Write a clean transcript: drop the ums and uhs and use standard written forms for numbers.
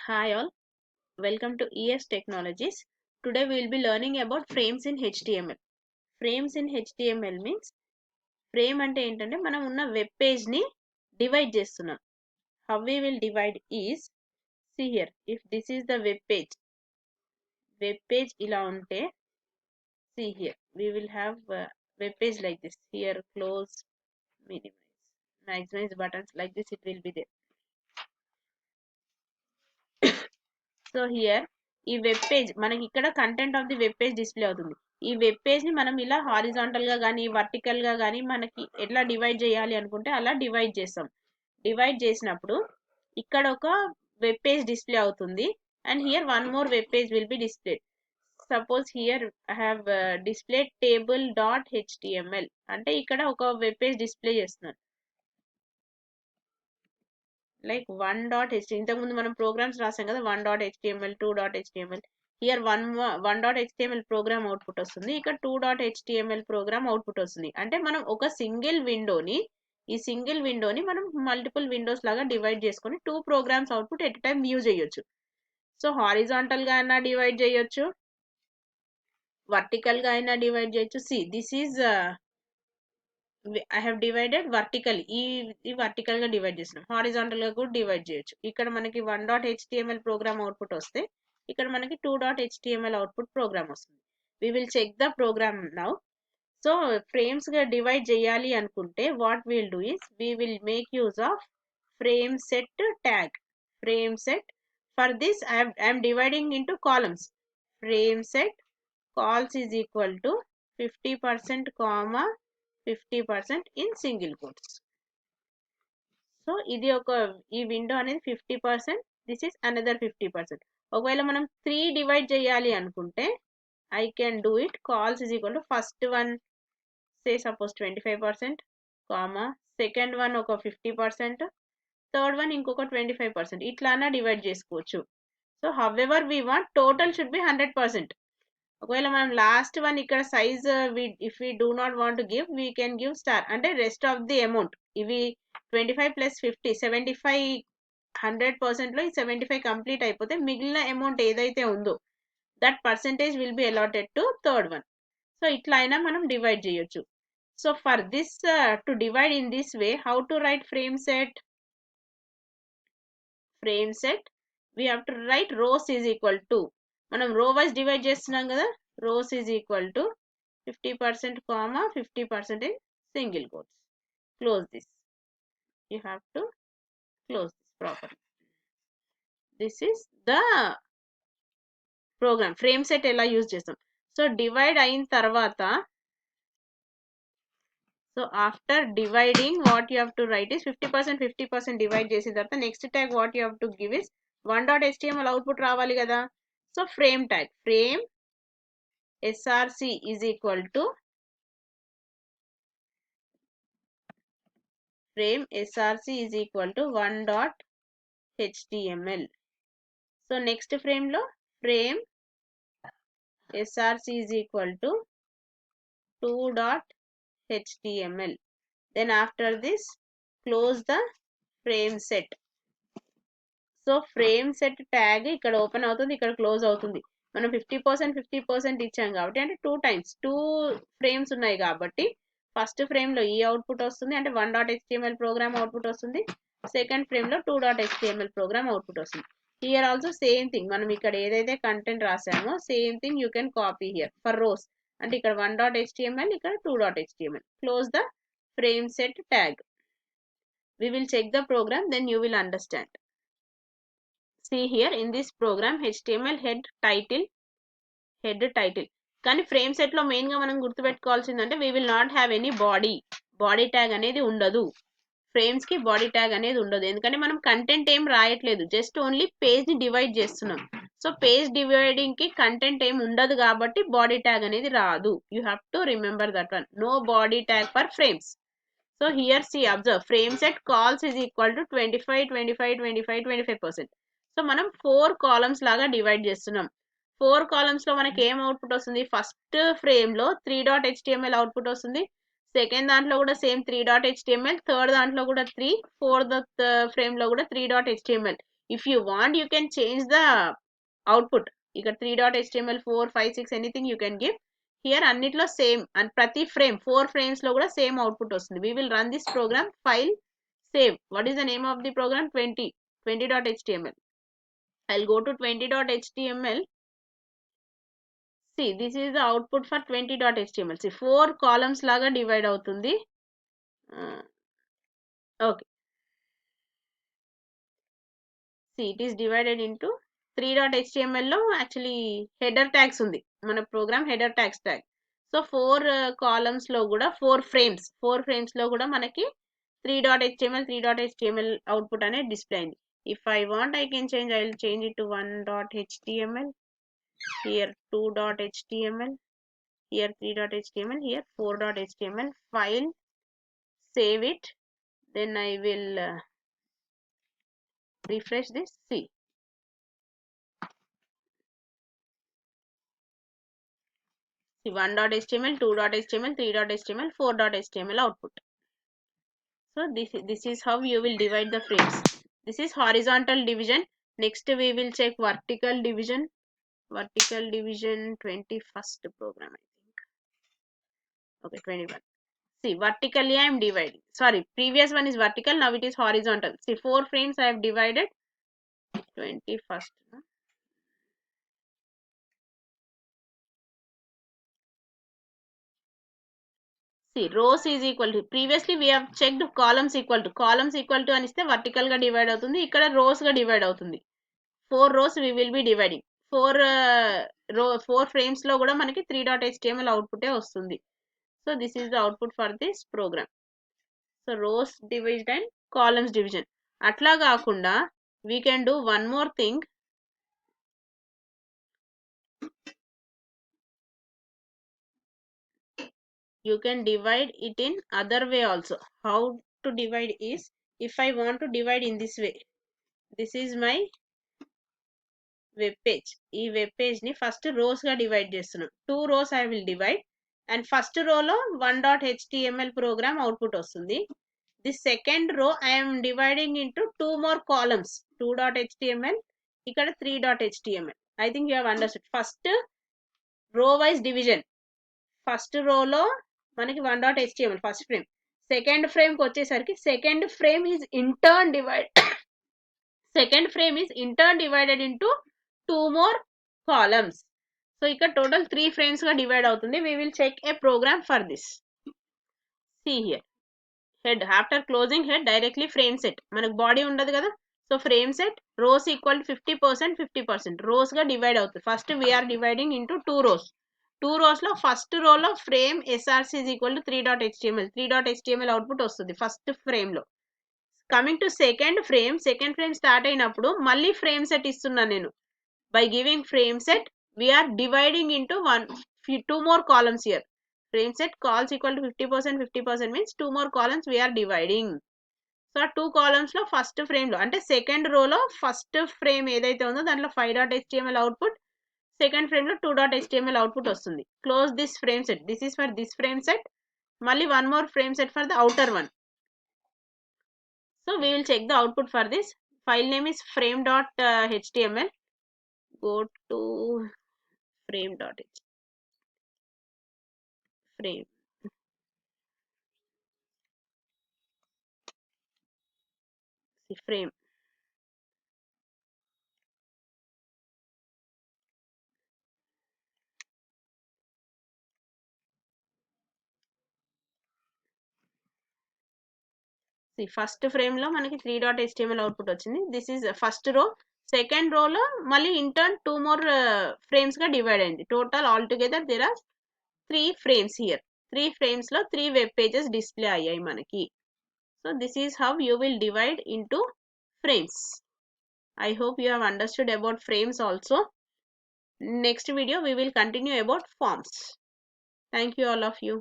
Hi all, welcome to ES Technologies. Today we will be learning about frames in HTML. Frames in HTML means frame అంటే ఏంటంటే మనం ఉన్న web page ని divide చేస్తున్నాం. How we will divide is, see here, if this is the web page ఇలా ఉంటే, see here, we will have web page like this. Here close, minimize, maximize buttons like this, it will be there. So here ఈ web page మనకి ఇక్కడ content of the web page display అవుతుంది. ఈ web page ని మనం ఇలా horizontal గా కానీ వర్టికల్ గా కానీ మనకి ఎట్లా డివైడ్ చేయాలి అనుకుంటే అలా డివైడ్ చేస్తాం. డివైడ్ చేసినప్పుడు ఇక్కడ ఒక వెబ్ పేజ్ డిస్ప్లే అవుతుంది and here one more web page will be display. Suppose here I have display table dot HTML అంటే ఇక్కడ ఒక వెబ్ పేజ్ డిస్ప్లే చేస్తున్నాను. లైక్ 1.html ఇంతకుముందు మనం ప్రోగ్రామ్స్ రాసాం కదా 1.html 2.html here 1.html program output వస్తుంది, ఇక్కడ 2.html ప్రోగ్రామ్ అవుట్పుట్ వస్తుంది. అంటే మనం ఒక సింగిల్ విండోని మనం మల్టిపుల్ విండోస్ లాగా డివైడ్ చేసుకొని 2 programs output at time view చేయొచ్చు. సో హారిజాంటల్ గా అయినా డివైడ్ చేయొచ్చు, వర్టికల్ గా అయినా డివైడ్ చేయొచ్చు. See this is I have divided vertically. ఈ వర్టికల్ గా డివైడ్ చేసినాం, హారిజాంటల్ గా కూడా డివైడ్ చేయొచ్చు. ఇక్కడ మనకి 1.html ప్రోగ్రామ్ అవుట్పుట్ వస్తే ఇక్కడ మనకి 2.html అవుట్పుట్ ప్రోగ్రామ్ వస్తుంది. We will check the program now. So frames గా డివైడ్ చేయాలి అనుకుంటే what will do is we will make use of frame set tag. Frame set for this I'm dividing into columns. Frame set cols is equal to 50% comma 50% in single quotes. So ఇది ఒక ఈ window అనేది 50%, this is another 50%. ఒకవేళ మనం 3 divide చేయాలి అనుకుంటే I can do it. Cols is equal to first one say suppose 25%, comma second one ఒక 50%, third one ఇంకొక 25%, ఇట్లానా డివైడ్ చేసుకోవచ్చు. So however we want total should be 100%. ఒకవేళ మనం లాస్ట్ వన్ ఇక్కడ size if we do not want to give we can give star అంటే rest of the amount. ఇవి 25 plus 50 75 100% లో ఈ 75 కంప్లీట్ అయిపోతే మిగిలిన అమౌంట్ ఏదైతే ఉందో that percentage will be allotted to third one. So ఇట్లా అయినా మనం డివైడ్ చేయొచ్చు. So for this to divide in this way how to write frame set we have to write rows is equal to, మనం row wise divide చేస్తున్నాం కదా, rows is equal to 50% comma 50% in single quotes. Close this. You have to close this properly. This is the program. Frame set ఎలా use చేస్తాం. So divide అయిన తర్వాత, so after dividing what you have to right is 50% divide చేసిన తర్వాత next tag what you have to give is 1.html output రావాలి కదా. So frame tag frame src is equal to frame src is equal to 1.html. so next frame lo frame src is equal to 2.html. then after this close the frame set. So frame set tag ఇక్కడ open అవుతుంది, ఇక్కడ close అవుతుంది. మనం 50% ఇచ్చాం కాబట్టి అంటే 2 times 2 frames ఉన్నాయి కాబట్టి ఫస్ట్ ఫ్రేమ్ లో ఈ అవుట్పుట్ వస్తుంది అంటే 1.html ప్రోగ్రామ్ అవుట్పుట్ వస్తుంది, సెకండ్ ఫ్రేమ్ లో 2.html ప్రోగ్రామ్ అవుట్పుట్ వస్తుంది. హియర్ ఆల్సో సేమ్ థింగ్, మనం ఇక్కడ ఏదైతే కంటెంట్ రాసామో same thing you can copy here for rows. అంటే ఇక్కడ 1.html ఇక్కడ 2.html. Close the frame set tag. we will check the program, then you will understand. See here in this program HTML head title కానీ frame set లో main గా మనం గుర్తుపెట్టుకోవాల్సిందంటే we will not have any body tag అనేది ఉండదు. Frames కి body tag అనేది ఉండదు, ఎందుకంటే మనం కంటెంట్ ఏం రాయట్లేదు, జస్ట్ ఓన్లీ పేజ్ ని డివైడ్ చేస్తున్నాం. సో పేజ్ డివైడింగ్ కి కంటెంట్ ఏం ఉండదు కాబట్టి బాడీ ట్యాగ్ అనేది రాదు. You have to remember that one, no body tag for frames. So here see observe frame set cols is equal to 25%. So మనం 4 columns లాగా డివైడ్ చేస్తున్నాం. 4 కాలమ్స్ లో మనకి ఏం అవుట్పుట్ వస్తుంది, ఫస్ట్ ఫ్రేమ్ లో 3.html అవుట్పుట్ వస్తుంది, సెకండ్ దాంట్లో కూడా సేమ్ 3.html, థర్డ్ దాంట్లో కూడా 3, ఫోర్త్ ఫ్రేమ్ లో కూడా 3.html. If you want, you can change the output. ఇక్కడ 3.html 4 5 6 anything you can give. Here అన్నిట్లో సేమ్ అండ్ ప్రతి ఫ్రేమ్ 4 frames లో కూడా సేమ్ అవుట్పుట్ వస్తుంది. We will run this program, file, save. What is the name of the program? 20.html. I'll go to 20.html. See, this is the output for 20.html. See, 4 columns లాగా divide అవుతుంది. Okay. See, it is divided into 3.html లో actually header tags ఉంది మన program header tags tag. So 4 columns లో కూడా 4 frames లో కూడా మనకి 3.html అవుట్పుట్ అనేది డిస్ప్లే అయింది. If I want I can change, I will change it to 1.html, here 2.html, here 3.html, here 4.html. File, save it, then I will refresh this. See, 1.html, 2.html, 3.html, 4.html output. So this is how you will divide the frames. This is horizontal division. Next we will check vertical division. Vertical division 21st program, I think. Okay, 21. See, vertically I am dividing. Sorry, previous one is vertical, now it is horizontal. See, 4 frames I have divided. 21st. See, rows is equal to, previously we have checked columns equal to అని ఇస్తే vertical గా divide అవుతుంది. ఇక్కడ rows గా divide అవుతుంది. 4 rows we will be dividing. 4 frames లో కూడా మనకి 3.html అవుట్పుటే వస్తుంది. So this is the output for this program. So rows division and columns division. అట్లా కాకుండా we can do one more thing. You can divide it in other way also. How to divide is, if I want to divide in this way, this is my web page. ఈ web page ని first rose గా divide చేస్తున్నాను. 2 rows I will divide, and first row లో 1.html program output వస్తుంది. The second row I am dividing into 2 more columns, 2.html, ఇక్కడ 3.html. I think you have understood. First row wise division. First రోలో మనకి 1.html first frame. Second frame కి వచ్చేసరికి second frame is intern divided into 2 more columns. So ఇక్కడ total 3 frames గా divide అవుతుంది. We will check a program for this. See here, head, after closing head, directly frame set. మనకు body ఉండదు కదా, so frame set rows equal 50% 50% rows గా divide అవుతుంది. First we're dividing into 2 rows. 2 rows లో first రోలో frame S R C is equal to 3.html output వస్తుంది first frame లో. Coming to second frame start అయినప్పుడు మళ్ళీ ఫ్రేమ్ సెట్ ఇస్తున్నాను నేను. By giving frame set we're dividing into 2 more columns here. Frame set calls equal to 50% 50% means 2 more columns we are dividing. So ఆ 2 columns లో first frame లో అంటే second రోలో first frame ఏదైతే ఉందో దాంట్లో 5.html అవుట్పుట్, సెకండ్ ఫ్రేమ్ లో 2.html output వస్తుంది. Close this frame set. This is for this frame set. మళ్ళీ 1 more frame set for the outer one. So we will check the output for this. File name is frame.html. Go to frame.html. Frame. See, frame. First frame లో మనకి 3.html output వచ్చింది. This is first row. Second రోలో మళ్ళీ in turn 2 more frames గా డివైడ్ అయింది. Total all together there are 3 frames here. 3 frames లో 3 web pages display అయ్యాయి మనకి. So this is how you will divide into frames. I hope you have understood about frames also. Next video we will continue about forms. Thank you all of you.